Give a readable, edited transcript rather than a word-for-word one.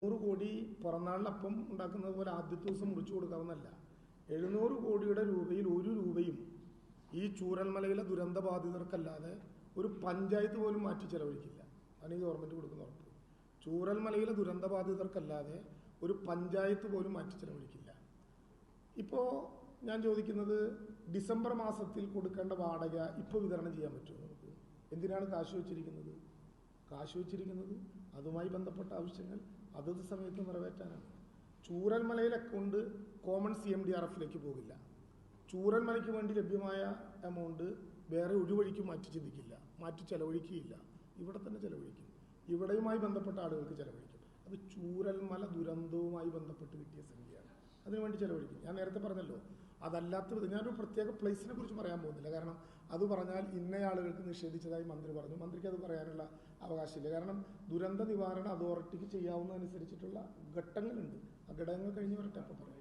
100 കോടി പിറന്നാളിനപ്പം ഉണ്ടാക്കുന്നത് പോലെ ആദ്യത്തെ ദിവസം മുറിച്ചു കൊടുക്കാവുന്നല്ല. 700 കോടിയുടെ രൂപയിൽ ഒരു രൂപയും ഈ ചൂരൽമലയിലെ ദുരന്ത ബാധിതർക്കല്ലാതെ ഒരു പഞ്ചായത്ത് പോലും മാറ്റി ചെലവഴിക്കില്ല. അതാണ് ഈ ഗവൺമെൻറ് കൊടുക്കുന്ന ഉറപ്പ്. ചൂരൽമലയിലെ ദുരന്ത ബാധിതർക്കല്ലാതെ ഒരു പഞ്ചായത്ത് പോലും മാറ്റി ചെലവഴിക്കില്ല. ഇപ്പോൾ ഞാൻ ചോദിക്കുന്നത്, ഡിസംബർ മാസത്തിൽ കൊടുക്കേണ്ട വാടക ഇപ്പോൾ വിതരണം ചെയ്യാൻ പറ്റുമോ നമുക്ക്? എന്തിനാണ് കാശ് വെച്ചിരിക്കുന്നത്? കാശ് വെച്ചിരിക്കുന്നത് അതുമായി ബന്ധപ്പെട്ട ആവശ്യങ്ങൾ അതത് സമയത്ത് നിറവേറ്റാനാണ്. ചൂരൽമലയിൽ അക്കൗണ്ട് കോമൺ CMDRFിലേക്ക് പോകില്ല. ചൂരൽമലയ്ക്ക് വേണ്ടി ലഭ്യമായ എമൗണ്ട് വേറെ ഒരു വഴിക്കും മാറ്റി ചിന്തിക്കില്ല, മാറ്റി ചെലവഴിക്കുകയില്ല. ഇവിടെ തന്നെ ചെലവഴിക്കും, ഇവിടെയുമായി ബന്ധപ്പെട്ട ആളുകൾക്ക് ചെലവഴിക്കും. അത് ചൂരൽമല ദുരന്തവുമായി ബന്ധപ്പെട്ട് കിട്ടിയ സംഖ്യയാണ്, അതിനുവേണ്ടി ചെലവഴിക്കും. ഞാൻ നേരത്തെ പറഞ്ഞല്ലോ, അതല്ലാത്തത് ഞാനൊരു പ്രത്യേക പ്ലേസിനെ കുറിച്ച് പറയാൻ പോകുന്നില്ല. കാരണം അത് പറഞ്ഞാൽ ഇന്നയാളുകൾക്ക് നിഷേധിച്ചതായി മന്ത്രി പറഞ്ഞു. മന്ത്രിക്ക് അത് പറയാനുള്ള അവകാശമില്ല. കാരണം ദുരന്ത നിവാരണ അതോറിറ്റിക്ക് ചെയ്യാവുന്നതനുസരിച്ചിട്ടുള്ള ഘട്ടങ്ങളുണ്ട്. ആ ഘടകങ്ങൾ കഴിഞ്ഞ് വരട്ടെ അപ്പോൾ പറയാം.